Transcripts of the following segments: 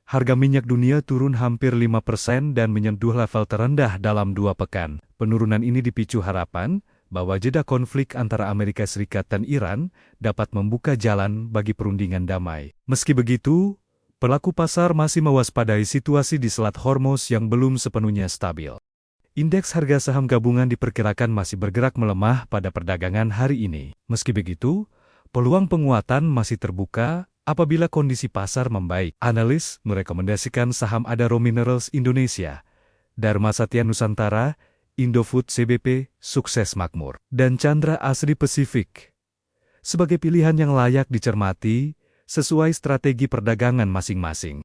Harga minyak dunia turun hampir 5% dan menyentuh level terendah dalam 2 pekan. Penurunan ini dipicu harapan bahwa jeda konflik antara Amerika Serikat dan Iran dapat membuka jalan bagi perundingan damai. Meski begitu, pelaku pasar masih mewaspadai situasi di Selat Hormuz yang belum sepenuhnya stabil. Indeks harga saham gabungan diperkirakan masih bergerak melemah pada perdagangan hari ini. Meski begitu, peluang penguatan masih terbuka apabila kondisi pasar membaik. Analis merekomendasikan saham Adaro Minerals Indonesia, Dharma Satya Nusantara, Indofood CBP, Sukses Makmur, dan Chandra Asri Pasifik sebagai pilihan yang layak dicermati sesuai strategi perdagangan masing-masing.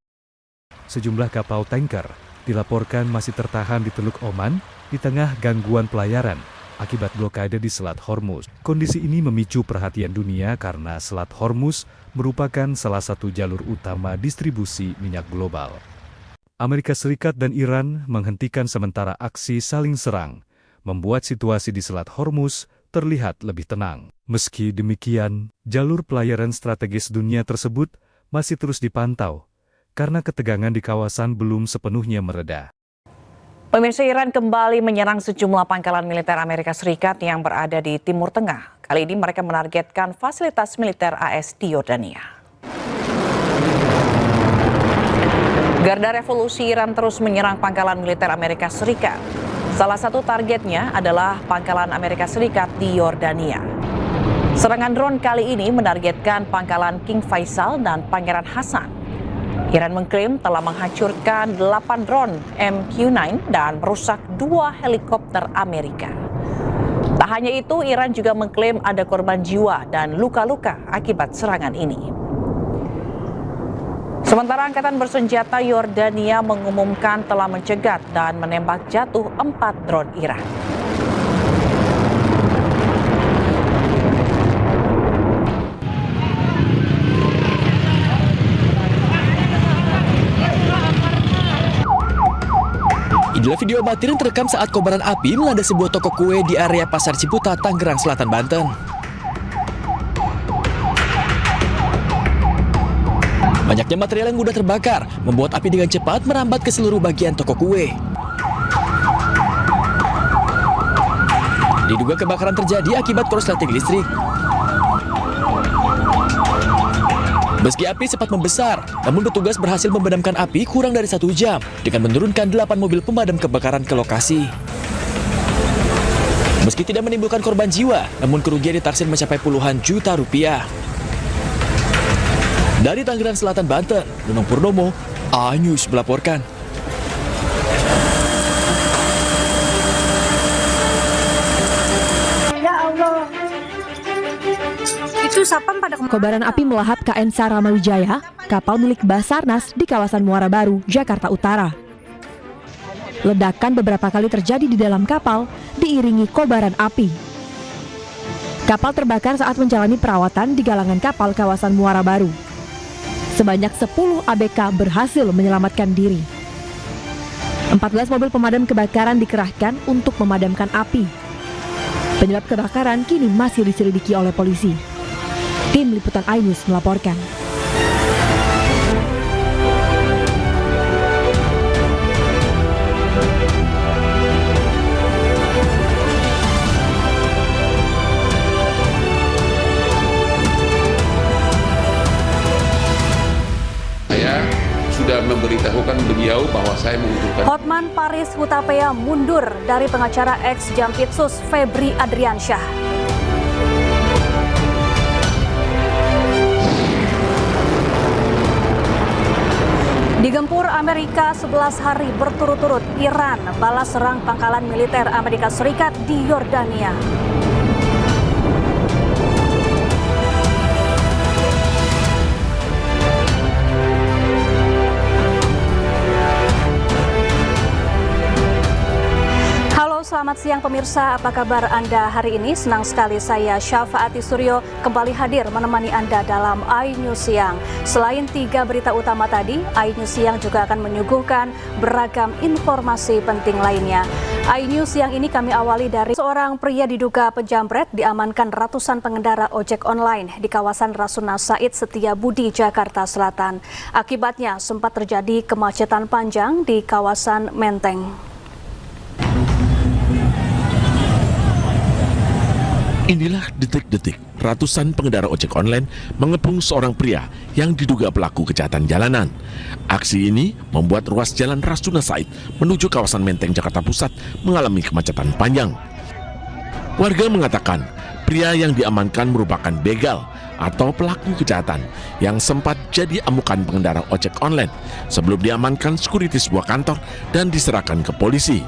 Sejumlah kapal tanker dilaporkan masih tertahan di Teluk Oman di tengah gangguan pelayaran akibat blokade di Selat Hormuz. Kondisi ini memicu perhatian dunia karena Selat Hormuz merupakan salah satu jalur utama distribusi minyak global. Amerika Serikat dan Iran menghentikan sementara aksi saling serang, membuat situasi di Selat Hormuz terlihat lebih tenang. Meski demikian, jalur pelayaran strategis dunia tersebut masih terus dipantau, karena ketegangan di kawasan belum sepenuhnya mereda. Pemirsa, Iran kembali menyerang sejumlah pangkalan militer Amerika Serikat yang berada di Timur Tengah. Kali ini mereka menargetkan fasilitas militer AS di Yordania. Garda Revolusi Iran terus menyerang pangkalan militer Amerika Serikat. Salah satu targetnya adalah pangkalan Amerika Serikat di Yordania. Serangan drone kali ini menargetkan pangkalan King Faisal dan Pangeran Hasan. Iran mengklaim telah menghancurkan 8 drone MQ-9 dan merusak 2 helikopter Amerika. Tak hanya itu, Iran juga mengklaim ada korban jiwa dan luka-luka akibat serangan ini. Sementara Angkatan Bersenjata Yordania mengumumkan telah mencegat dan menembak jatuh 4 drone Iran. Inilah video amatir yang terekam saat kobaran api melanda sebuah toko kue di area Pasar Ciputat, Tangerang Selatan, Banten. Banyaknya material yang mudah terbakar membuat api dengan cepat merambat ke seluruh bagian toko kue. Diduga kebakaran terjadi akibat korsleting listrik. Meski api sempat membesar, namun petugas berhasil memadamkan api kurang dari 1 jam dengan menurunkan 8 mobil pemadam kebakaran ke lokasi. Meski tidak menimbulkan korban jiwa, namun kerugian ditaksir mencapai puluhan juta rupiah. Dari Tangerang Selatan, Banten, Nunung Purnomo, iNews melaporkan. Kobaran api melahap KN Saramawijaya, kapal milik Basarnas di kawasan Muara Baru, Jakarta Utara. Ledakan beberapa kali terjadi di dalam kapal, diiringi kobaran api. Kapal terbakar saat menjalani perawatan di galangan kapal kawasan Muara Baru. Sebanyak 10 ABK berhasil menyelamatkan diri. 14 mobil pemadam kebakaran dikerahkan untuk memadamkan api. Penyebab kebakaran kini masih diselidiki oleh polisi. Tim Liputan iNews melaporkan. Saya sudah memberitahukan beliau bahwa saya membutuhkan. Hotman Paris Hutapea mundur dari pengacara ex Jampitsus Febri Adriansyah. Digempur Amerika 11 hari berturut-turut, Iran balas serang pangkalan militer Amerika Serikat di Yordania. Selamat siang pemirsa, apa kabar Anda hari ini? Senang sekali saya Syafaati Suryo kembali hadir menemani Anda dalam iNews Siang. Selain 3 berita utama tadi, iNews Siang juga akan menyuguhkan beragam informasi penting lainnya. iNews siang ini kami awali dari seorang pria diduga penjamret diamankan ratusan pengendara ojek online di kawasan Rasuna Said Setiabudi, Jakarta Selatan. Akibatnya sempat terjadi kemacetan panjang di kawasan Menteng. Inilah detik-detik ratusan pengendara ojek online mengepung seorang pria yang diduga pelaku kejahatan jalanan. Aksi ini membuat ruas jalan Rasuna Said menuju kawasan Menteng, Jakarta Pusat mengalami kemacetan panjang. Warga mengatakan pria yang diamankan merupakan begal atau pelaku kejahatan yang sempat jadi amukan pengendara ojek online sebelum diamankan security sebuah kantor dan diserahkan ke polisi.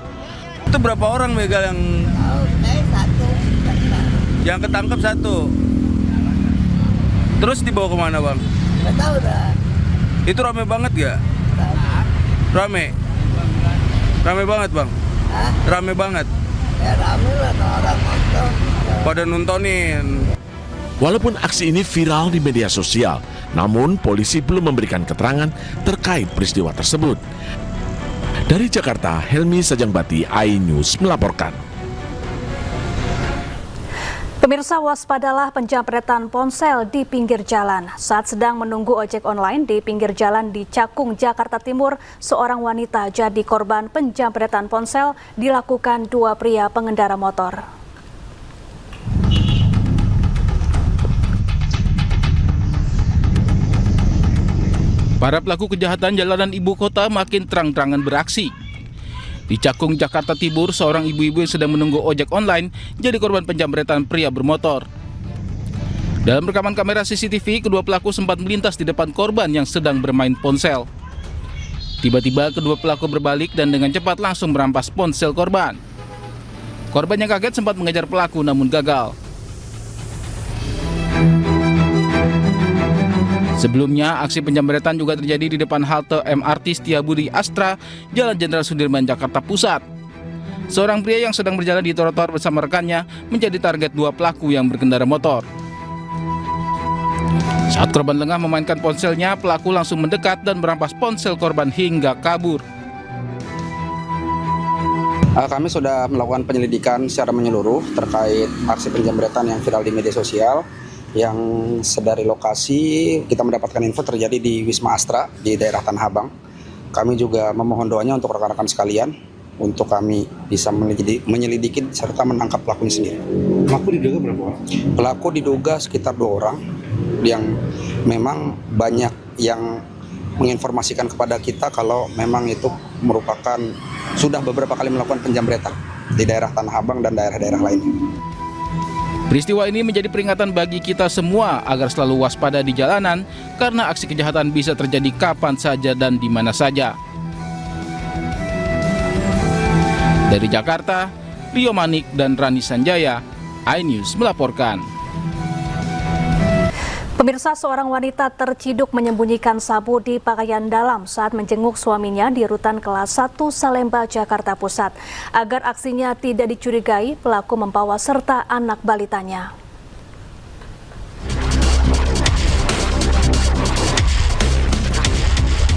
Itu berapa orang begal yang... Yang ketangkep satu. Terus dibawa kemana, Bang? Nggak tahu dah. Itu rame banget gak? Rame? Rame banget, Bang? Hah? Rame banget? Ya rame lah, orang nonton. Pada nontonin. Walaupun aksi ini viral di media sosial, namun polisi belum memberikan keterangan terkait peristiwa tersebut. Dari Jakarta, Helmi Sajangbati, iNews melaporkan. Pemirsa, waspadalah penjamretan ponsel di pinggir jalan. Saat sedang menunggu ojek online di pinggir jalan di Cakung, Jakarta Timur, seorang wanita jadi korban penjamretan ponsel dilakukan dua pria pengendara motor. Para pelaku kejahatan jalanan ibu kota makin terang-terangan beraksi. Di Cakung, Jakarta Timur, seorang ibu-ibu yang sedang menunggu ojek online jadi korban penjamretan pria bermotor. Dalam rekaman kamera CCTV, kedua pelaku sempat melintas di depan korban yang sedang bermain ponsel. Tiba-tiba kedua pelaku berbalik dan dengan cepat langsung merampas ponsel korban. Korban yang kaget sempat mengejar pelaku namun gagal. Sebelumnya, aksi penjamretan juga terjadi di depan halte MRT Setiabudi Astra, Jalan Jenderal Sudirman, Jakarta Pusat. Seorang pria yang sedang berjalan di trotoar bersama rekannya menjadi target dua pelaku yang berkendara motor. Saat korban lengah memainkan ponselnya, pelaku langsung mendekat dan merampas ponsel korban hingga kabur. Kami sudah melakukan penyelidikan secara menyeluruh terkait aksi penjamretan yang viral di media sosial. Yang sedari lokasi kita mendapatkan info terjadi di Wisma Astra di daerah Tanah Abang. Kami juga memohon doanya untuk rekan-rekan sekalian untuk kami bisa menyelidiki serta menangkap pelakunya sendiri. Pelaku diduga berapa orang? Pelaku diduga sekitar 2 orang yang memang banyak yang menginformasikan kepada kita kalau memang itu merupakan sudah beberapa kali melakukan penjamretan di daerah Tanah Abang dan daerah-daerah lainnya. Peristiwa ini menjadi peringatan bagi kita semua agar selalu waspada di jalanan karena aksi kejahatan bisa terjadi kapan saja dan di mana saja. Dari Jakarta, Rio Manik dan Rani Sanjaya, iNews melaporkan. Pemirsa, seorang wanita terciduk menyembunyikan sabu di pakaian dalam saat menjenguk suaminya di rutan kelas 1 Salemba, Jakarta Pusat. Agar aksinya tidak dicurigai, pelaku membawa serta anak balitanya.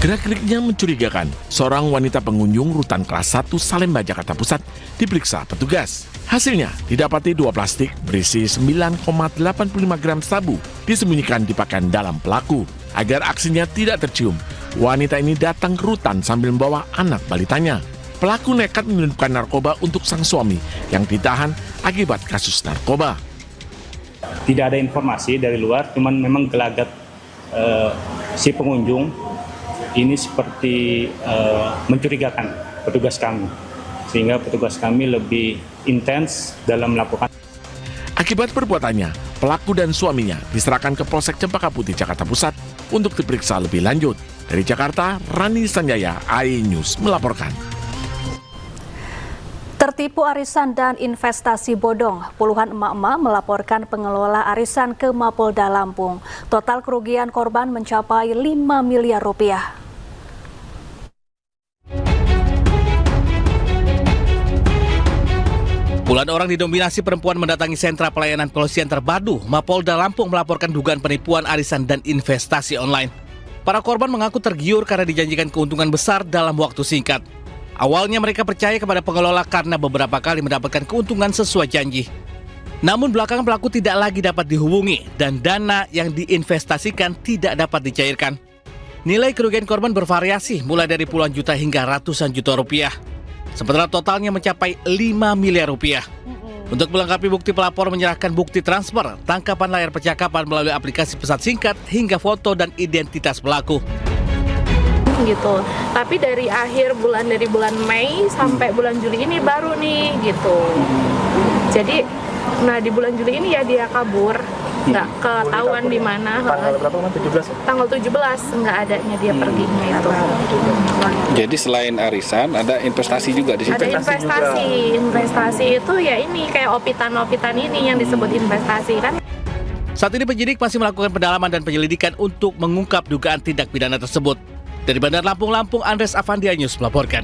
Gerak-geriknya mencurigakan. Seorang wanita pengunjung rutan kelas 1 Salemba, Jakarta Pusat diperiksa petugas. Hasilnya didapati 2 plastik berisi 9,85 gram sabu disembunyikan di pakaian dalam pelaku. Agar aksinya tidak tercium, wanita ini datang ke rutan sambil membawa anak balitanya. Pelaku nekat menyelundupkan narkoba untuk sang suami yang ditahan akibat kasus narkoba. Tidak ada informasi dari luar, cuman memang gelagat si pengunjung ini seperti mencurigakan petugas kami, sehingga petugas kami lebih intens dalam melakukan. Akibat perbuatannya, pelaku dan suaminya diserahkan ke Polsek Cempaka Putih, Jakarta Pusat untuk diperiksa lebih lanjut. Dari Jakarta, Rani Sanjaya, iNews melaporkan. Tertipu arisan dan investasi bodong, puluhan emak-emak melaporkan pengelola arisan ke Mapolda Lampung. Total kerugian korban mencapai 5 miliar rupiah. Puluhan orang didominasi perempuan mendatangi sentra pelayanan kepolisian terpadu Mapolda Lampung melaporkan dugaan penipuan arisan dan investasi online. Para korban mengaku tergiur karena dijanjikan keuntungan besar dalam waktu singkat. Awalnya mereka percaya kepada pengelola karena beberapa kali mendapatkan keuntungan sesuai janji. Namun belakangan pelaku tidak lagi dapat dihubungi dan dana yang diinvestasikan tidak dapat dicairkan. Nilai kerugian korban bervariasi mulai dari puluhan juta hingga ratusan juta rupiah. Sementara totalnya mencapai 5 miliar rupiah. Untuk melengkapi bukti, pelapor menyerahkan bukti transfer, tangkapan layar percakapan melalui aplikasi pesan singkat hingga foto dan identitas pelaku. Gitu. Tapi dari bulan Mei sampai bulan Juli ini baru nih gitu. Jadi di bulan Juli ini ya dia kabur, nggak ketahuan di mana. Tanggal berapa? 17. Tanggal 17 nggak adanya dia perginya itu. Jadi selain arisan ada investasi juga di situ. Ada investasi itu ya ini kayak opitan ini yang disebut investasi kan. Saat ini penyidik masih melakukan pendalaman dan penyelidikan untuk mengungkap dugaan tindak pidana tersebut. Dari Bandar Lampung, Andres Avandia News melaporkan.